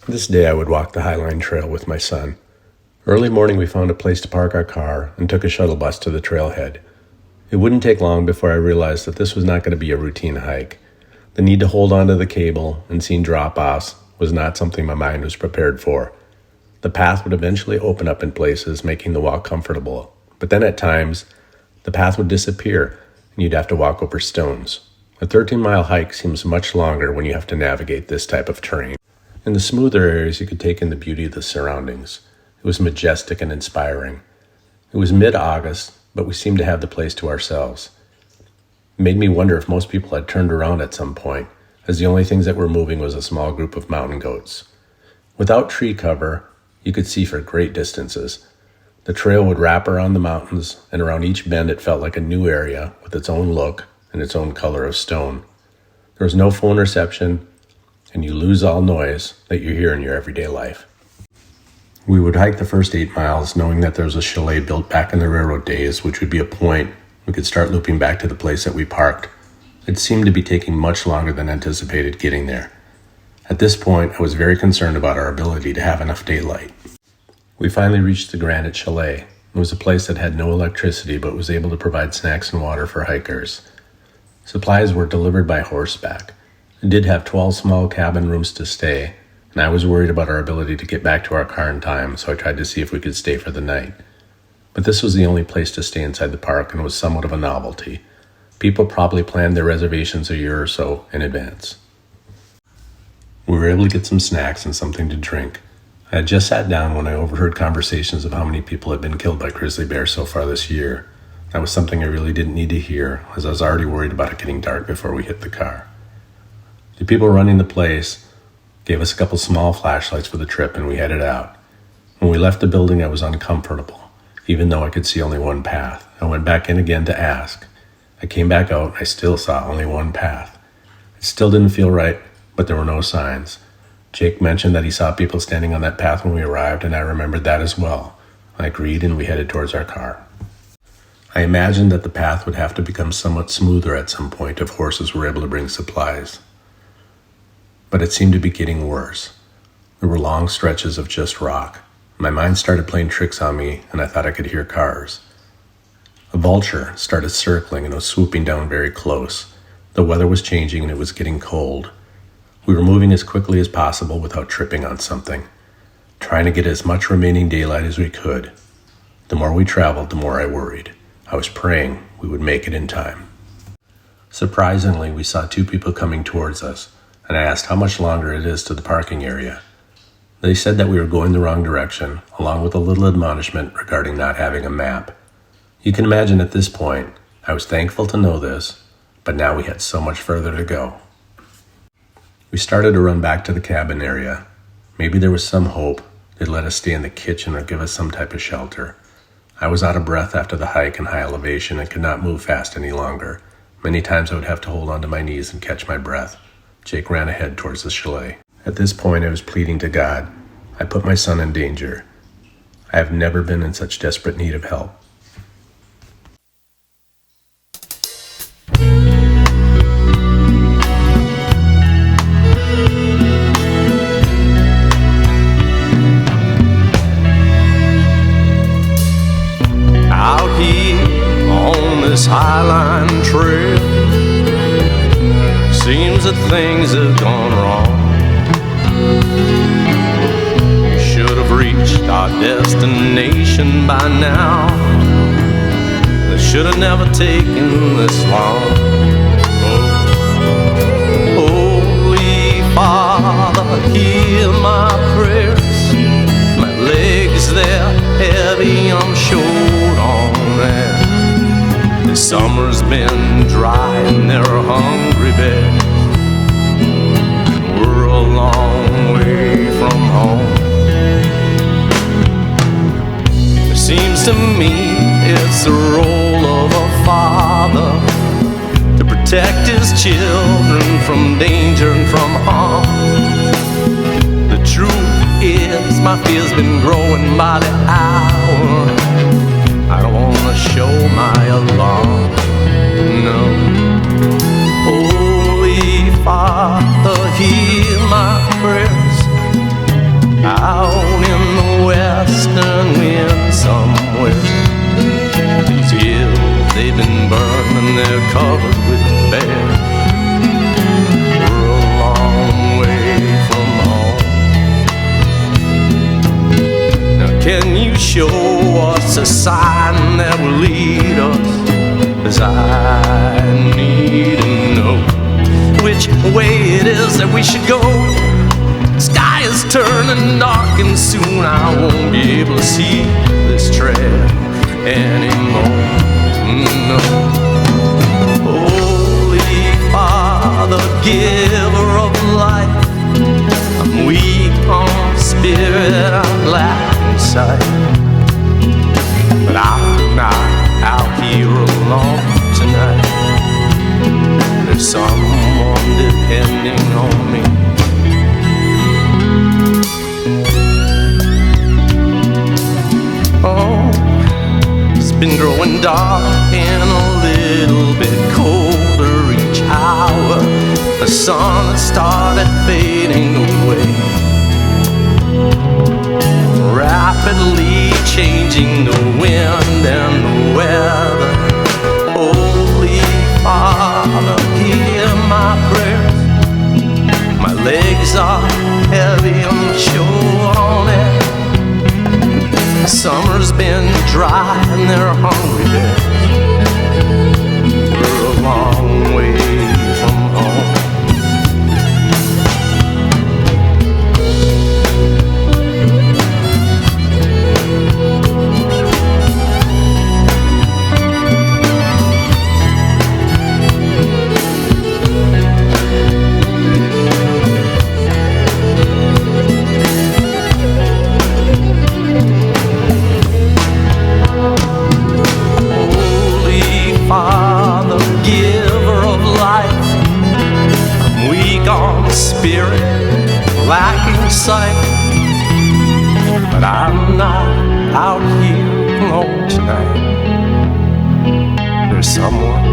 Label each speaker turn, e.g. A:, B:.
A: This day I would walk the Highline Trail with my son. Early morning we found a place to park our car and took a shuttle bus to the trailhead. It wouldn't take long before I realized that this was not going to be a routine hike. The need to hold onto the cable and seeing drop-offs was not something my mind was prepared for. The path would eventually open up in places, making the walk comfortable, but then at times, the path would disappear and you'd have to walk over stones. A 13-mile hike seems much longer when you have to navigate this type of terrain. In the smoother areas, you could take in the beauty of the surroundings. It was majestic and inspiring. It was mid-August, but we seemed to have the place to ourselves. It made me wonder if most people had turned around at some point, as the only things that were moving was a small group of mountain goats. Without tree cover, you could see for great distances. The trail would wrap around the mountains, and around each bend it felt like a new area with its own look and its own color of stone. There was no phone reception, and you lose all noise that you hear in your everyday life. We would hike the first 8 miles, knowing that there was a chalet built back in the railroad days, which would be a point we could start looping back to the place that we parked. It seemed to be taking much longer than anticipated getting there. At this point, I was very concerned about our ability to have enough daylight. We finally reached the Granite Chalet. It was a place that had no electricity but was able to provide snacks and water for hikers. Supplies were delivered by horseback. It did have 12 small cabin rooms to stay, and I was worried about our ability to get back to our car in time, so I tried to see if we could stay for the night. But this was the only place to stay inside the park and was somewhat of a novelty. People probably planned their reservations a year or so in advance. We were able to get some snacks and something to drink. I had just sat down when I overheard conversations of how many people had been killed by grizzly bears so far this year. That was something I really didn't need to hear, as I was already worried about it getting dark before we hit the car. The people running the place gave us a couple small flashlights for the trip and we headed out. When we left the building, I was uncomfortable, even though I could see only one path. I went back in again to ask. I came back out and I still saw only one path. It still didn't feel right, but there were no signs. Jake mentioned that he saw people standing on that path when we arrived, and I remembered that as well. I agreed and we headed towards our car. I imagined that the path would have to become somewhat smoother at some point if horses were able to bring supplies. But it seemed to be getting worse. There were long stretches of just rock. My mind started playing tricks on me, and I thought I could hear cars. A vulture started circling and was swooping down very close. The weather was changing and it was getting cold. We were moving as quickly as possible without tripping on something, trying to get as much remaining daylight as we could. The more we traveled, the more I worried. I was praying we would make it in time. Surprisingly, we saw 2 people coming towards us, and I asked how much longer it is to the parking area. They said that we were going the wrong direction, along with a little admonishment regarding not having a map. You can imagine at this point, I was thankful to know this, but now we had so much further to go. We started to run back to the cabin area. Maybe there was some hope they'd let us stay in the kitchen or give us some type of shelter. I was out of breath after the hike in high elevation and could not move fast any longer. Many times I would have to hold onto my knees and catch my breath. Jake ran ahead towards the chalet. At this point I was pleading to God. I put my son in danger. I have never been in such desperate need of help.
B: This Highline Trail, seems that things have gone wrong. We should have reached our destination by now. This should have never taken this long. Holy Father, hear my prayers. My legs, they're heavy, I'm short on air. The summer's been dry and there are hungry bears. We're a long way from home. It seems to me it's the role of a father to protect his children from danger and from harm. The truth is my fear's been growing by the hour. I don't wanna show my alarm, no. Holy Father, hear my prayers. covered with bear. We're a long way from home. Now can you show us a sign that will lead us? 'Cause I need to know which way it is that we should go. Sky is turning dark and soon I won't be able to see this trail anymore. No. Holy Father, giver of life, I'm weak on spirit, I'm lacking sight, but I'm not out here alone tonight. There's someone depending on me. Oh, it's been growing dark and a little bit colder each hour. The sun has started fading away, rapidly changing the wind and the weather. Holy Father, hear my prayers. My legs are heavy, I'm sure on it. Summer's been dry and they're hungry there. We're a long way from home. Father, giver of life, I'm weak on spirit, lacking sight, but I'm not out here alone tonight. There's someone